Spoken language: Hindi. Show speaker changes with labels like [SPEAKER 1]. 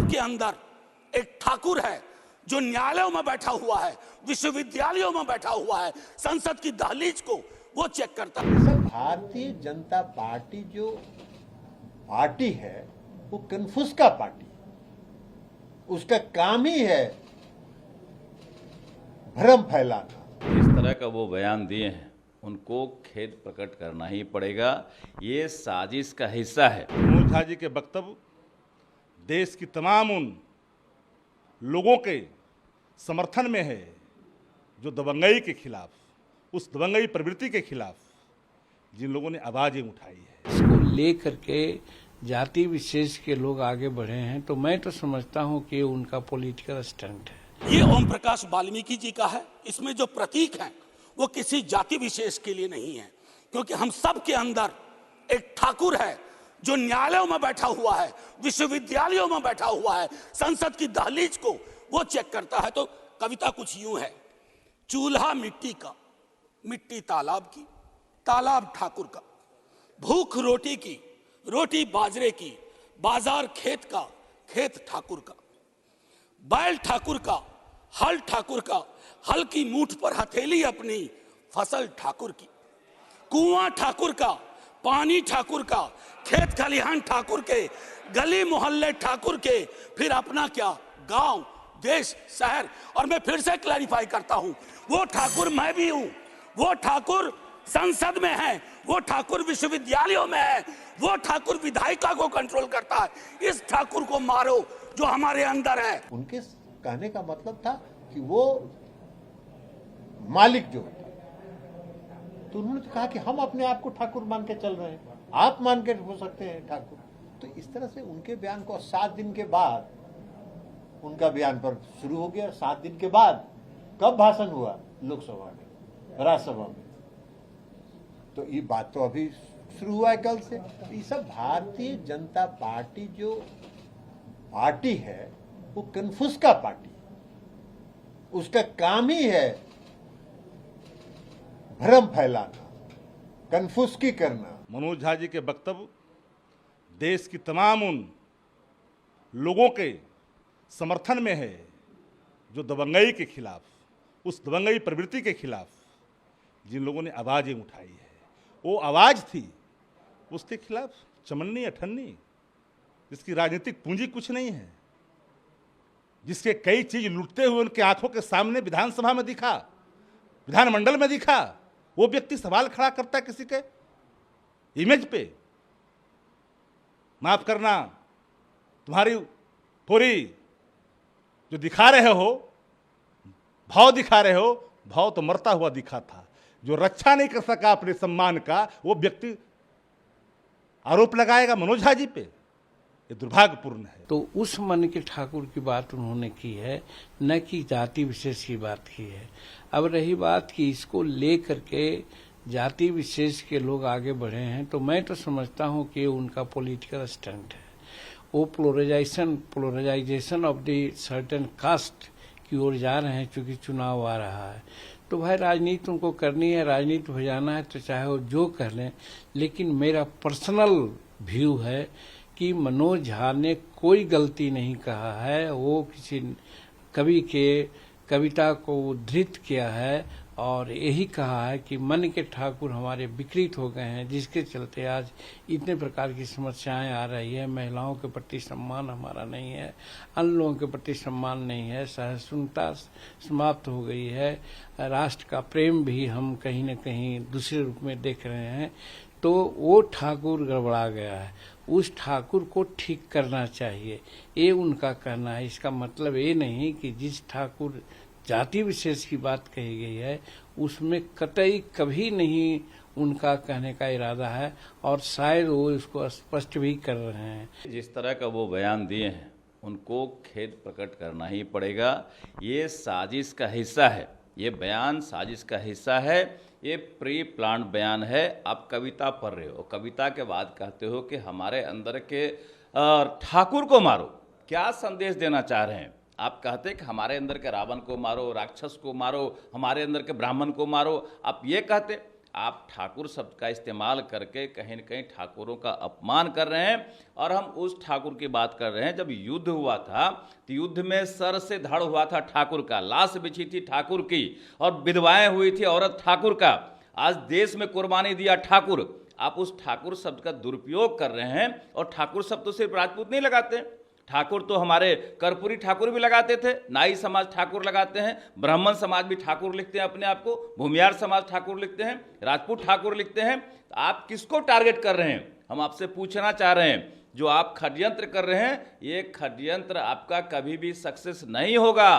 [SPEAKER 1] सबके अंदर एक ठाकुर है जो न्यायालयों में बैठा हुआ है, विश्वविद्यालयों में बैठा हुआ है, संसद की दहलीज को वो चेक करता है।
[SPEAKER 2] सब भारतीय जनता पार्टी जो पार्टी है वो कन्फ्यूज का पार्टी, उसका काम ही है भ्रम फैलाना।
[SPEAKER 3] इस तरह का वो बयान दिए हैं, उनको खेद प्रकट करना ही पड़ेगा। ये साजिश का हिस्सा है।
[SPEAKER 4] मनोज झा जी के वक्तव्य देश की तमाम उन लोगों के समर्थन में है जो दबंगई के खिलाफ, उस दबंगई प्रवृत्ति के खिलाफ जिन लोगों ने आवाजें उठाई है।
[SPEAKER 5] इसको लेकर के जाति विशेष के लोग आगे बढ़े हैं, तो मैं तो समझता हूं कि उनका पॉलिटिकल स्टंट है।
[SPEAKER 1] ये ओम प्रकाश वाल्मीकि जी का है। इसमें जो प्रतीक हैं वो किसी जाति विशेष के लिए नहीं है, क्योंकि हम सब के अंदर एक ठाकुर है जो न्यायालयों में बैठा हुआ है, विश्वविद्यालयों में बैठा हुआ है, संसद की दहलीज को वो चेक करता है। तो कविता कुछ यूं है, चूल्हा मिट्टी का, मिट्टी तालाब की, तालाब ठाकुर का, भूख रोटी की, रोटी बाजरे की, बाजार खेत का, खेत ठाकुर का, बैल ठाकुर का, हल ठाकुर का, हल की मूठ पर हथेली अपनी, फसल ठाकुर की, कुआं ठाकुर का, पानी ठाकुर का, खेत खलिहान ठाकुर के, गली मोहल्ले ठाकुर के, फिर अपना क्या, गांव, देश, शहर। और मैं फिर से क्लैरिफाई करता हूं, वो ठाकुर मैं भी हूं, वो ठाकुर संसद में है, वो ठाकुर विश्वविद्यालयों में है, वो ठाकुर विधायिका को कंट्रोल करता है। इस ठाकुर को मारो जो हमारे अंदर है।
[SPEAKER 2] उनके कहने का मतलब था कि वो मालिक जो होता, तो उन्होंने तो कहा कि हम अपने आप को ठाकुर मान के चल रहे हैं, आप मान के हो सकते हैं ठाकुर। तो इस तरह से उनके बयान को 7 दिन के बाद उनका बयान पर शुरू हो गया। 7 दिन के बाद कब भाषण हुआ? लोकसभा में, राज्यसभा में। तो ये बात तो अभी शुरू हुआ है कल से। तो ये सब भारतीय जनता पार्टी जो पार्टी है वो कन्फ्यूज का पार्टी, उसका काम ही है भ्रम फैलाना, कन्फ्यूज करना।
[SPEAKER 4] मनोज झा जी के वक्तव्य देश की तमाम उन लोगों के समर्थन में है जो दबंगई के खिलाफ, उस दबंगई प्रवृत्ति के खिलाफ जिन लोगों ने आवाजें उठाई है। वो आवाज थी, उसके खिलाफ चमन्नी अठन्नी, जिसकी राजनीतिक पूंजी कुछ नहीं है, जिसके कई चीज लुटते हुए उनके आंखों के सामने विधानसभा में दिखा, विधानमंडल में दिखा। वो व्यक्ति सवाल खड़ा करता है किसी के इमेज पे। माफ करना, तुम्हारी पूरी जो दिखा रहे हो, भाव दिखा रहे हो, भाव तो मरता हुआ दिखा था। जो रक्षा नहीं कर सका अपने सम्मान का, वो व्यक्ति आरोप लगाएगा मनोज झा जी पे, ये दुर्भाग्यपूर्ण है।
[SPEAKER 5] तो उस मन के ठाकुर की बात उन्होंने की है, न कि जाति विशेष की बात की है। अब रही बात कि इसको लेकर के जाति विशेष के लोग आगे बढ़े हैं, तो मैं तो समझता हूं कि उनका पॉलिटिकल स्टंट है। वो polarization of the certain caste की ओर जा रहे हैं, चूंकि चुनाव आ रहा है। तो भाई राजनीति उनको करनी है, राजनीति हो जाना है तो चाहे वो जो कर लें। लेकिन मेरा पर्सनल व्यू है कि मनोज झा ने कोई गलती नहीं कहा है। वो किसी कवि के कविता को उद्धृत किया है और यही कहा है कि मन के ठाकुर हमारे विकृत हो गए हैं, जिसके चलते आज इतने प्रकार की समस्याएं आ रही है। महिलाओं के प्रति सम्मान हमारा नहीं है, अन्य लोगों के प्रति सम्मान नहीं है, सहिष्णुता समाप्त हो गई है, राष्ट्र का प्रेम भी हम कहीं न कहीं दूसरे रूप में देख रहे हैं। तो वो ठाकुर गड़बड़ा गया है, उस ठाकुर को ठीक करना चाहिए, ये उनका कहना है। इसका मतलब ये नहीं कि जिस ठाकुर जाति विशेष की बात कही गई है उसमें कतई कभी नहीं उनका कहने का इरादा है, और शायद वो इसको स्पष्ट भी कर रहे हैं।
[SPEAKER 3] जिस तरह का वो बयान दिए हैं, उनको खेद प्रकट करना ही पड़ेगा। ये साजिश का हिस्सा है, ये बयान साजिश का हिस्सा है, ये प्री प्लान बयान है। आप कविता पढ़ रहे हो, कविता के बाद कहते हो कि हमारे अंदर के ठाकुर को मारो। क्या संदेश देना चाह रहे हैं? आप कहते हैं कि हमारे अंदर के रावण को मारो, राक्षस को मारो, हमारे अंदर के ब्राह्मण को मारो। आप ये कहते, आप ठाकुर शब्द का इस्तेमाल करके कहीं न कहीं ठाकुरों का अपमान कर रहे हैं। और हम उस ठाकुर की बात कर रहे हैं, जब युद्ध हुआ था तो युद्ध में सर से धड़ हुआ था ठाकुर का, लाश बिछी थी ठाकुर की, और विधवाएं हुई थी औरत ठाकुर का। आज देश में कुर्बानी दिया ठाकुर। आप उस ठाकुर शब्द का दुरुपयोग कर रहे हैं। और ठाकुर शब्द तो सिर्फ राजपूत नहीं लगाते, ठाकुर तो हमारे कर्पूरी ठाकुर भी लगाते थे, नाई समाज ठाकुर लगाते हैं, ब्राह्मण समाज भी ठाकुर लिखते हैं अपने आप को, भूमियार समाज ठाकुर लिखते हैं, राजपूत ठाकुर लिखते हैं। तो आप किसको टारगेट कर रहे हैं? हम आपसे पूछना चाह रहे हैं, जो आप षड्यंत्र कर रहे हैं, ये षड्यंत्र आपका कभी भी सक्सेस नहीं होगा।